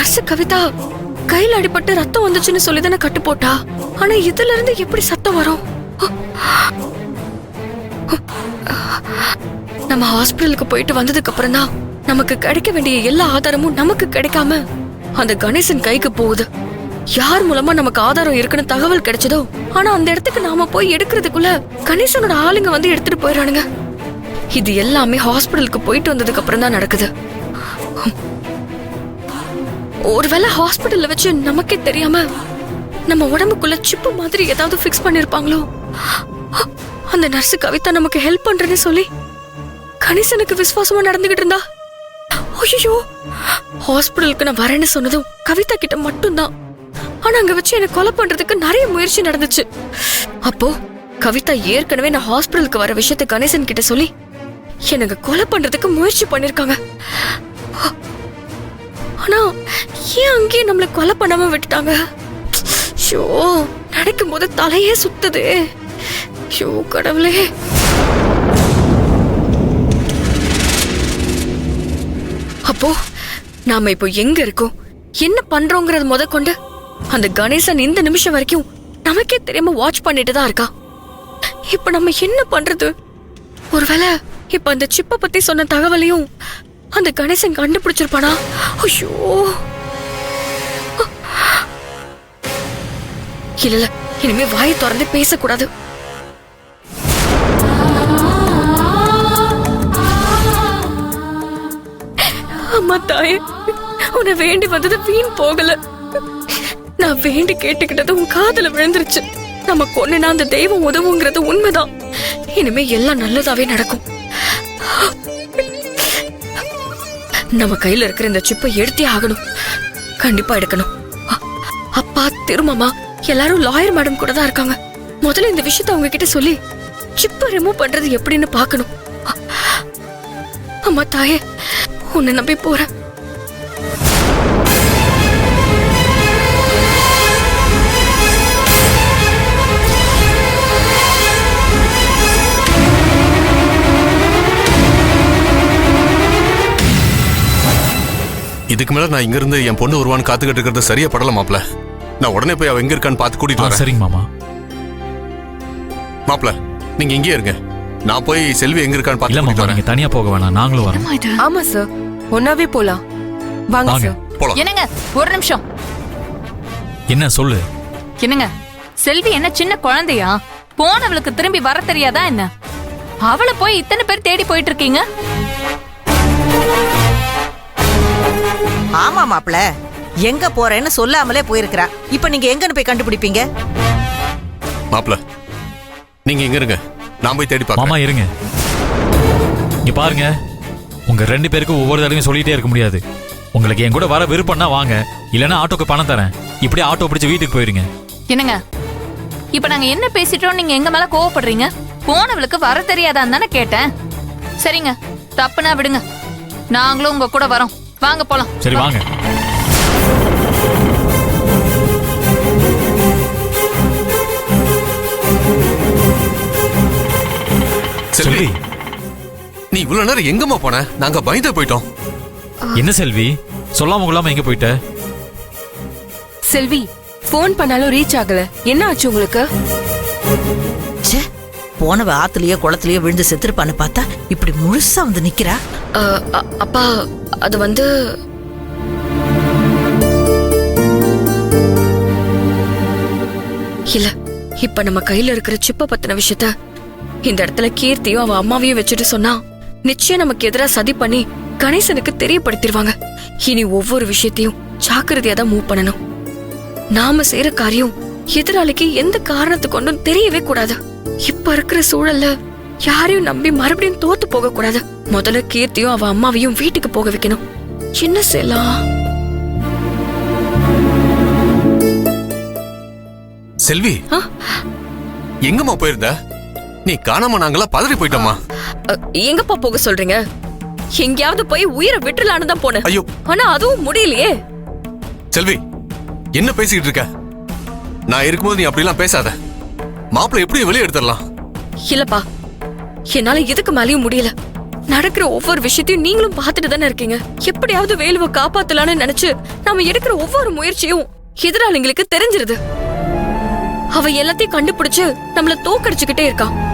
Nurse Kavitha கையில அடிபட்டு ரத்தம் வந்துச்சுன்னு சொல்லிதானே கட்டு போட்டா. ஆனா இதுல இருந்து எப்படி சத்தம் வரும்? நம்ம ஹாஸ்பிடலுக்கு போயிட்டு வந்ததுக்கு அப்புறம் தான் நமக்கு கிடைக்க வேண்டிய எல்லா ஆதாரமும் நமக்கு கிடைக்காம அந்த கணேசன் கைக்கு போகுது. யார் மூலமா நமக்கு ஆதாரம் இருக்குன்னு தகவல் கிடைச்சதோ, ஆனா அந்த இடத்துக்கு நாம போய் எடுக்கிறதுக்குள்ள கணேசனோட ஆளுங்க வந்து எடுத்துட்டு போயிடுறானுங்க. இது எல்லாமே ஹாஸ்பிடலுக்கு போயிட்டு வந்ததுக்கு அப்புறம் தான் நடக்குது. ஒருவேளை ஹாஸ்பிடல்ல வச்சு நமக்கே தெரியாம நம்ம உடம்புக்குள்ள சிப்பு மாதிரி ஏதாவது பிக்ஸ் பண்ணிருப்பாங்களோ? அந்த நர்ஸ் கவிதா நமக்கு ஹெல்ப் பண்றேன்னு சொல்லி கணேசனுக்கு விசுவாசமா நடந்துகிட்டு இருந்தா. ஐயோ, ஹாஸ்பிடலுக்கு நான் வரேன்னு சொன்னதும் கவிதா கிட்ட மட்டும்தான். ஆனா அங்க வச்சு என்ன கொலை பண்றதுக்கு நிறைய முயற்சி நடந்துச்சு. அப்போ கவிதா ஏற்கனவே நான் ஹாஸ்பிடலுக்கு வர விஷயத்த கணேசன் கிட்ட சொல்லி எனக்கு கொலை பண்றதுக்கு முயற்சி பண்ணிருக்காங்க. ஆனா ஏன் அங்கேயே நம்மள கொலை பண்ணாம விட்டுட்டாங்க? ஷோ, நினைக்கும் போது தலையே சுத்துது. ஷோ கடவுளே. அப்போ நாம இப்போ எங்க இருக்கோம், என்ன பண்றோங்கறது முத கொண்டு அந்த கணேசன் இந்த நிமிஷம் வரைக்கும் நமக்கே தெரியாம வாட்ச் பண்ணிட்டு தான் இருக்கா. இப்ப நம்ம என்ன பண்றது? ஒருவேளை இப்ப அந்த சிப்ப பத்தி சொன்ன தகவலையும் அந்த கணேசன் கண்டுபிடிச்சிருப்பானா? ஐயோ, இல்ல இனிமே வாயை திறந்து பேசக்கூடாது. அம்மா தாயே, உன்னை வேண்டி வந்தது வீண் போகல. நான் வேண்டி கேட்டுக்கிட்டது உன் காதுல விழுந்துருச்சு. நம்ம கொன்னுனா அந்த தெய்வம் உதவுங்கிறது உண்மைதான். இனிமே எல்லாம் நல்லதாவே நடக்கும். நம்ம கையில இருக்கிற இந்த சிப்பை எடுத்தே ஆகணும். கண்டிப்பா எடுக்கணும். அப்பா, திருமாமா எல்லாரும் லாயர் மேடம் கூட தான் இருக்காங்க. முதல்ல இந்த விஷயத்த அவங்க கிட்ட சொல்லி சிப்பை ரிமூவ் பண்றது எப்படின்னு பாக்கணும். அம்மா தாயே, உன்னை நம்பி போறேன். இதுக்கு மேல நான் இங்க இருந்து என் பொண்ணு வருவான்னு காத்துக்கிட்டு இருக்கிறது சரியா படல மாப்ள. நான் உடனே போய் அவ எங்க இருக்கான்னு பார்த்து கூட்டிட்டு வரேன். சரிங்க மாமா. மாப்ள, நீங்க இங்கே இருங்க. நான் போய் செல்வி எங்க இருக்கான்னு பார்த்து கூட்டிட்டு வரேன். நீங்க தனியா போக வேணாம், நாங்களும் வரோம். ஆமா சார், ஒன்னாவே போலாம். வாங்க சார். போலாம். என்னங்க ஒரு நிமிஷம். என்ன சொல்லு? என்னங்க, செல்வி என்ன சின்ன குழந்தையா? போனவளுக்கு திரும்பி வர தெரியாதா என்ன? அவளை போய் இத்தனை பேர் தேடி போயிட்டு இருக்கீங்க. ஆமா மாப்ள, எங்க போறேன்னு சொல்லாமலே போயிருக்கிறா. இப்ப நீங்க எங்கன்னு போய் கண்டுபிடிப்பீங்க? மாப்ள, நீங்க இங்க இருங்க, நான் போய் தேடி பார்க்கறேன். மாமா இருங்க. இங்க பாருங்க, உங்க ரெண்டு பேருக்கு ஒவ்வொரு தடவையும் சொல்லிட்டே இருக்க முடியாது. உங்களுக்கு என் கூட வர விருப்பம்னா வாங்க, இல்லைன்னா ஆட்டோக்கு பணம் தரேன். இப்படியே ஆட்டோ பிடிச்சு வீட்டுக்கு போயிருங்க. என்னங்க, இப்ப நாங்க என்ன பேசிட்டோம், நீங்க எங்க மேல கோவப்படுறீங்க? போனவளுக்கு வர தெரியாதான்னு தானே கேட்டேன். சரிங்க, தப்புனா விடுங்க, நாங்களும் உங்க கூட வரோம். வாங்க போலாம். சரி வாங்க. செல்வி, நீ இவ்வளவு நேரம் எங்கம்மா போன? நாங்க பயந்து போயிட்டோம். என்ன செல்வி, சொல்லாம கொள்ளாம எங்க போயிட்ட? செல்வி, போன் பண்ணாலும் ரீச் ஆகல. என்ன ஆச்சு உங்களுக்கு? போனவ ஆத்துலயோ குளத்திலயோ விழுந்து செத்துருப்பான்னு பார்த்தா இப்படி முழுசா வந்து நிக்கிறா. அப்பா, அது வந்து இல்ல, இப்ப நம்ம கையில இருக்கிற சிப்ப பத்தின விஷயத்த இந்த இடத்துல கீர்த்தியும் அவ அம்மாவையும் வச்சுட்டு சொன்னா நிச்சயம் நமக்கு எதிராக சதி பண்ணி கணேசனுக்கு தெரியப்படுத்திடுவாங்க. இனி ஒவ்வொரு விஷயத்தையும் ஜாக்கிரதையா தான் மூவ் பண்ணணும். நாம செய்யற காரியம் எதிராளிக்கு எந்த காரணத்தை கொண்டும் தெரியவே கூடாது. இப்ப இருக்கிற சூழல்ல யாரையும் நம்பி மறுபடியும் தோத்து போக கூடாது. முதல்ல கீர்த்தியும் அவ அம்மாவையும் வீட்டுக்கு போக வைக்கணும். என்ன செய்யலாம்? செல்வி, எங்கம்மா போயிருந்த? நீ காணாம நாங்களா பதறி போயிட்டோமா? எங்கப்பா போக சொல்றீங்க? எங்கயாவது போய் உயிரை விட்டுலான்னு தான் போனேன். ஐயோ, ஆனா அதுவும் முடியலையே. செல்வி, என்ன பேசிக்கிட்டு இருக்க? நான் இருக்கும்போது நீ அப்படிலாம் பேசாத. மாப்பிள்ளை எப்படி வெளியே எடுத்துடலாம்? இல்லப்பா, என்னால இதுக்கு மேலயும் முடியல. நடக்கிற ஒவ்வொரு விஷயத்தையும் நீங்களும் பார்த்துட்டு தானே இருக்கீங்க. எப்படியாவது வேலுவை காப்பாத்தலாம்னு நினைச்சு நாம எடுக்கிற ஒவ்வொரு முயற்சியும் எதிராளிங்களுக்கு தெரிஞ்சிருது. அவ எல்லாத்தையும் கண்டுபிடிச்சு நம்மள தோக்கடிச்சுக்கிட்டே இருக்கா.